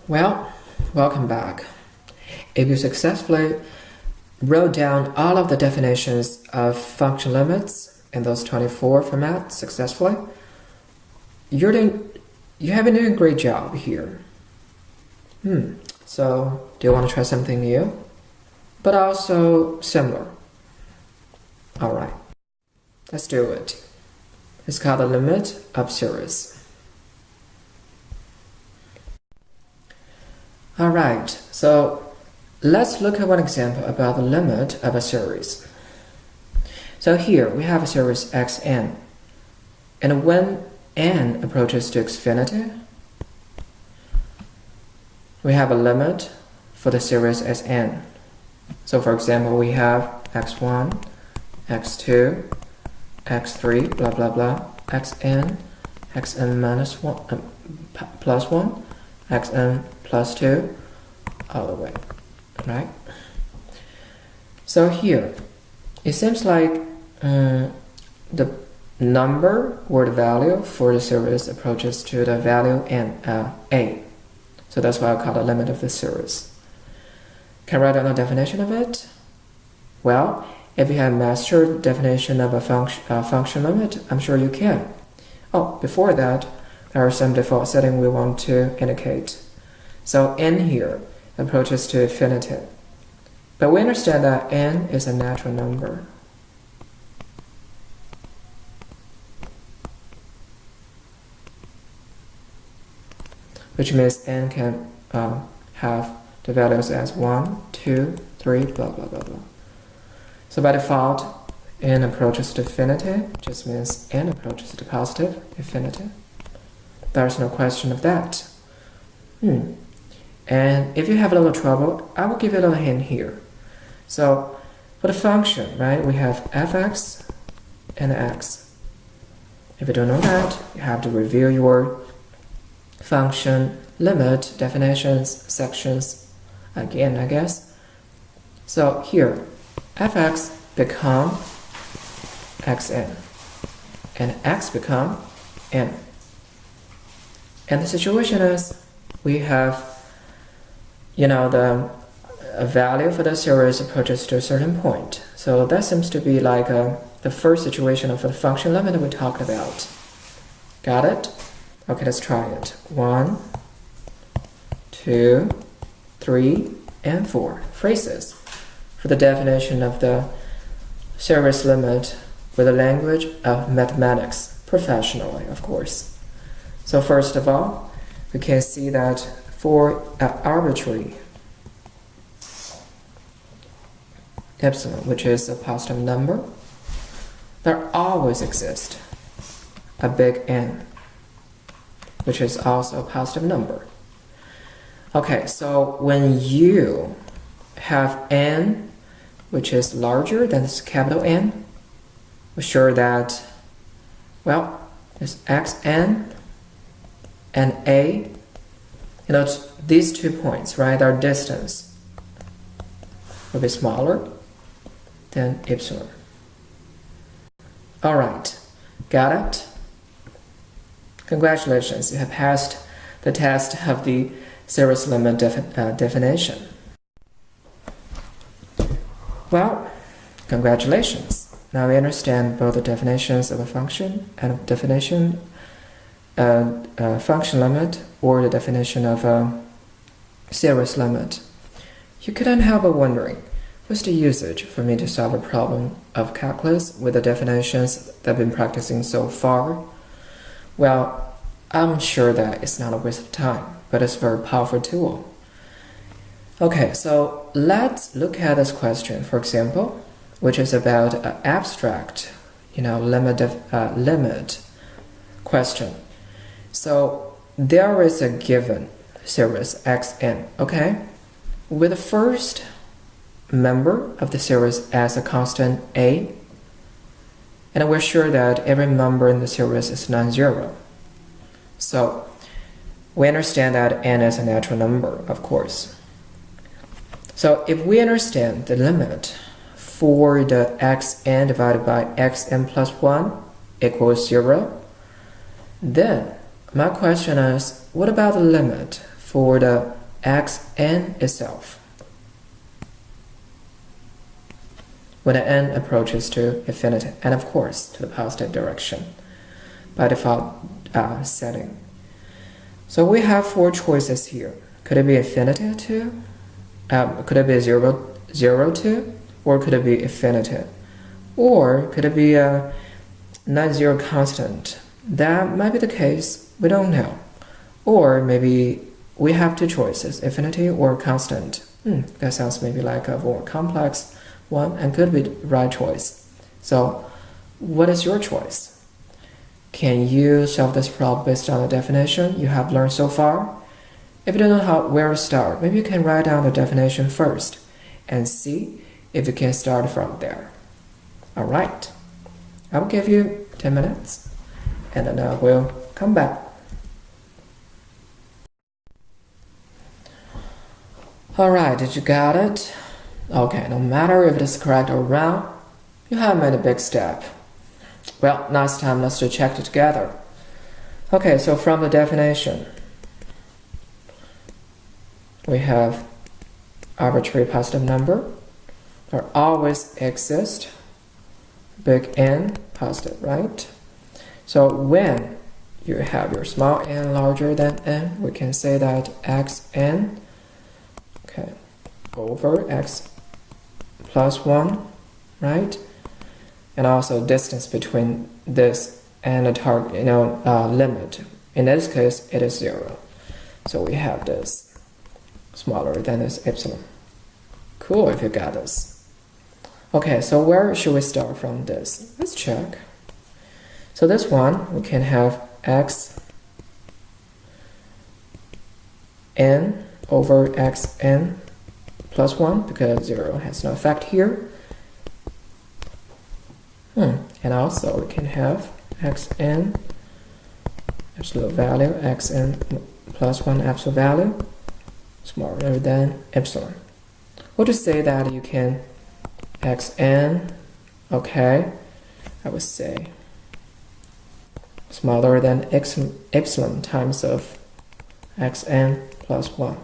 Well, welcome back. If you successfully wrote down all of the definitions of function limits in those 24 formats successfully, you have been doing a great job here. So, do you want to try something new? But also similar. Alright, let's do it. It's called the limit of series. Alright, so let's look at one example about the limit of a series. So here we have a series xn, and when n approaches to infinity, we have a limit for the series Sn. So for example, we have x1, x2, x3, blah blah blah, xn, xn minus 1, plus 1, xn plus 2, all the way, right? So here, it seems like the number or the value for the series approaches to the value n, a. So that's why I call the limit of the series. Can I write down a definition of it? Well, if you have mastered definition of a function limit, I'm sure you can. Oh, before that, there are some default settings we want to indicate. So n here approaches to infinity. But we understand that n is a natural number. Which means n can have the values as 1, 2, 3, blah, blah, blah, blah. So by default, n approaches to infinity, just means n approaches to positive infinity. There's no question of that. And if you have a little trouble, I will give you a little hint here. So for the function, right, we have fx and x. If you don't know that, you have to review your function limit definitions sections again, I guess. So here, fx become xn and x become n. And the situation is we have, the value for the series approaches to a certain point. So that seems to be like the first situation of the function limit we talked about. Got it? Okay, let's try it. 1, 2, 3, and 4 phrases for the definition of the series limit with the language of mathematics, professionally, of course. So first of all, we can see that for an arbitrary epsilon, which is a positive number, there always exists a big N, which is also a positive number. Okay, so when you have n which is larger than this capital N, we're sure that, well, it's xn and a, these 2 points, right, our distance will be smaller than epsilon. Alright, got it? Congratulations, you have passed the test of the series limit definition. Well, congratulations. Now we understand both the definitions of a function and a definition function limit or the definition of a series limit. You couldn't help but wondering, what's the usage for me to solve a problem of calculus with the definitions that I've been practicing so far? Well, I'm sure that it's not a waste of time, but it's a very powerful tool. Okay, so let's look at this question, for example, which is about an abstract, limit question. So there is a given series xn, okay, with the first member of the series as a constant a, and we're sure that every member in the series is non-zero. So we understand that n is a natural number, of course. So if we understand the limit for the xn divided by xn plus 1 equals 0, then my question is, what about the limit for the xn itself. When the n approaches to infinity, and of course to the positive direction by default setting. So we have 4 choices here. Could it be infinity to? Could it be 0, 0 to? Or could it be infinity? Or could it be a non-zero constant? That might be the case, we don't know. Or maybe we have 2 choices, infinity or constant. That sounds maybe like a more complex one and could be the right choice. So what is your choice? Can you solve this problem based on the definition you have learned so far? If you don't know where to start, maybe you can write down the definition first and see if you can start from there. Alright, I'll give you 10 minutes and then I will come back. Alright, did you got it? Okay, no matter if it is correct or wrong, you have made a big step. Well, next time let's just check it together. Okay, so from the definition, we have arbitrary positive number that always exist, big N positive, right? So when you have your small n larger than n, we can say that xn, okay, over x plus 1, right? And also distance between this and the target, limit. In this case, it is 0. So we have this smaller than this epsilon. Cool if you got this. Okay, so where should we start from this? Let's check. So this one, we can have x n over xn plus 1 because 0 has no effect here. And also we can have xn absolute value, xn plus 1 absolute value smaller than epsilon. We'll just say that you can xn, okay, I would say smaller than epsilon times of xn plus 1.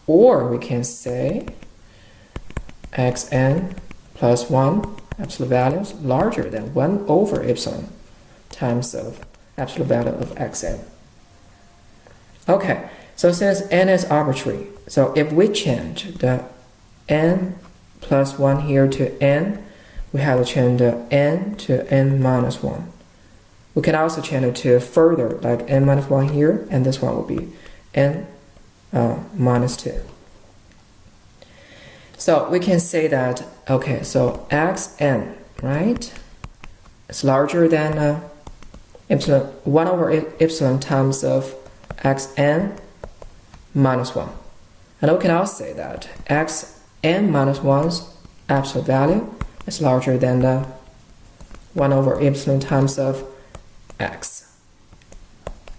Or we can say xn plus 1 absolute values larger than 1 over epsilon times of absolute value of xn. Okay, so since n is arbitrary, so if we change the n plus 1 here to n, we have to change the n to n minus 1. We can also change it to further, like n minus 1 here, and this one will be n minus 2. So we can say that, okay, so xn, right, is larger than epsilon, 1 over epsilon times of xn minus 1. And we can also say that xn minus 1's absolute value is larger than the 1 over epsilon times of x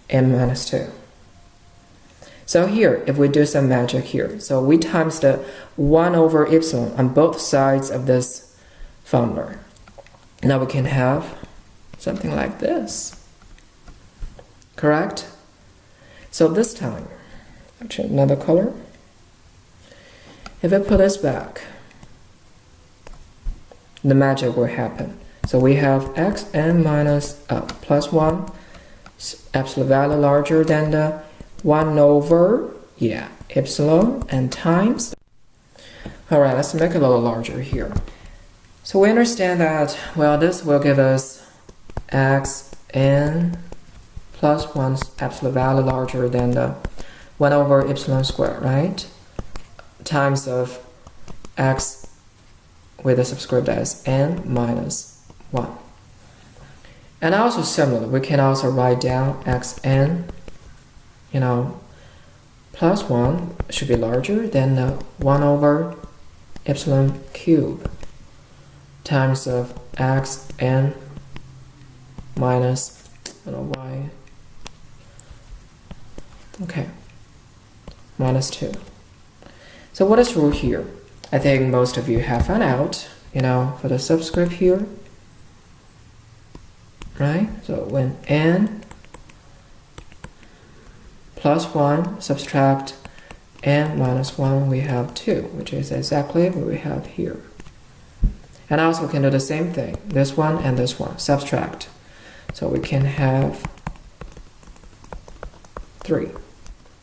n minus 2. So here, if we do some magic here, so we times the 1 over epsilon on both sides of this formula. Now we can have something like this. Correct? So this time, I'll change another color. If I put this back, the magic will happen. So we have xn minus plus 1 absolute value larger than the 1 over, epsilon and times. Alright, let's make it a little larger here. So we understand that, well, this will give us xn plus 1's absolute value larger than the 1 over epsilon squared, right? Times of x with a subscript as n minus 1. And also similarly, we can also write down xn, plus 1 should be larger than the 1 over epsilon cube times of xn minus, I don't know why, okay, minus 2. So what is rule here? I think most of you have found out, for the subscript here, right? So when n plus 1 subtract n minus 1, we have 2, which is exactly what we have here. And also we can do the same thing, this one and this one, subtract. So we can have 3,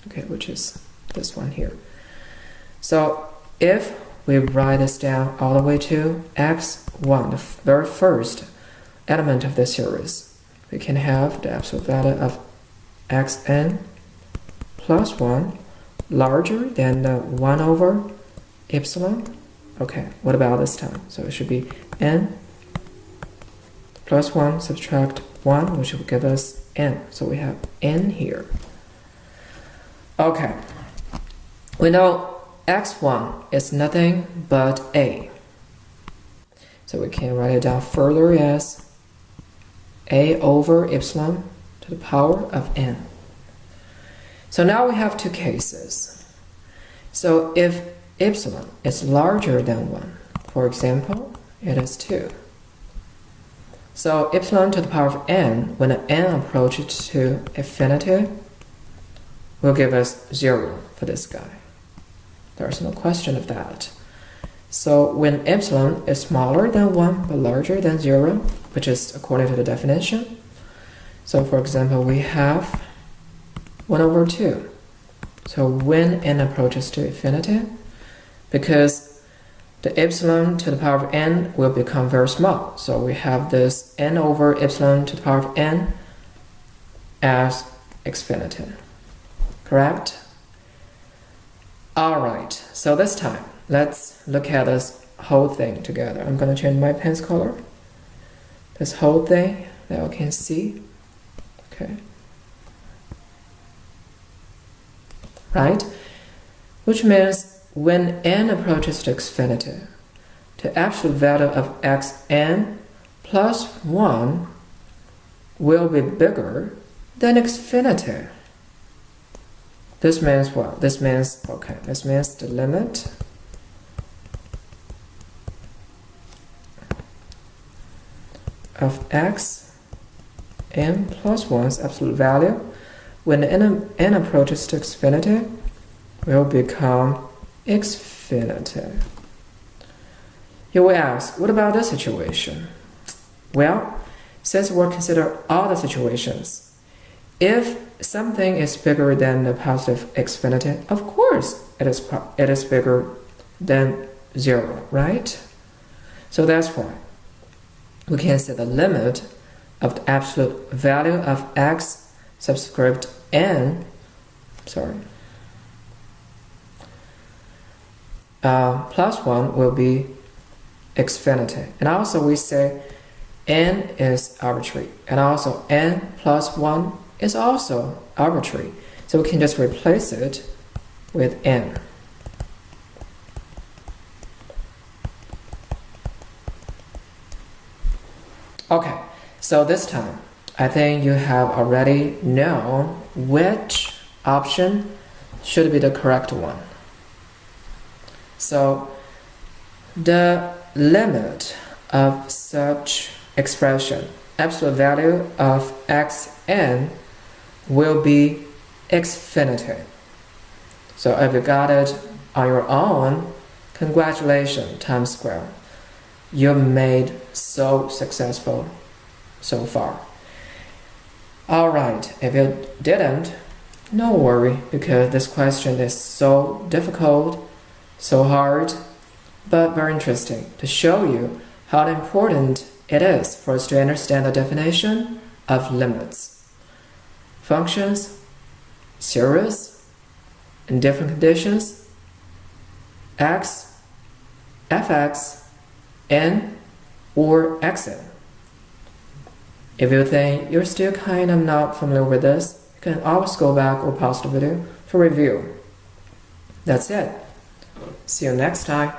okay, which is this one here. So if we write this down all the way to x1, the very first element of this series, we can have the absolute value of xn plus 1 larger than the 1 over epsilon. Okay, what about this time? So it should be n plus 1 subtract 1, which will give us n. So we have n here. Okay, we know x1 is nothing but a. So we can write it down further as a over epsilon to the power of n. So now we have two cases. So if epsilon is larger than 1, for example, it is 2. So epsilon to the power of n, when n approaches to infinity, will give us 0 for this guy. There's no question of that. So when epsilon is smaller than 1 but larger than 0, which is according to the definition, so for example we have 1 over 2. So when n approaches to infinity, because the epsilon to the power of n will become very small, so we have this n over epsilon to the power of n as infinity. Correct? Alright, so this time, let's look at this whole thing together. I'm going to change my pen's color. This whole thing that you can see. Okay. Right? Which means when n approaches to infinity, the absolute value of xn plus 1 will be bigger than infinity. This means what? This means, okay, this means the limit of x n plus 1's absolute value when n approaches to infinity will become infinity. You will ask, what about this situation? Well, since we'll consider all the situations, if something is bigger than the positive infinity, of course it is bigger than 0, right? So that's why we can say the limit of the absolute value of x subscript n, plus 1 will be infinity. And also we say n is arbitrary, and also n plus 1 is also arbitrary. So we can just replace it with n. Okay, so this time, I think you have already known which option should be the correct one. So the limit of such expression, absolute value of xn, will be infinity. So if you got it on your own, congratulations, Times Square. You made so successful so far. Alright, if you didn't, no worry, because this question is so difficult, so hard, but very interesting to show you how important it is for us to understand the definition of limits. Functions, series, in different conditions, x, fx, n, or xn. If you think you're still kind of not familiar with this, you can always go back or pause the video to review. That's it. See you next time.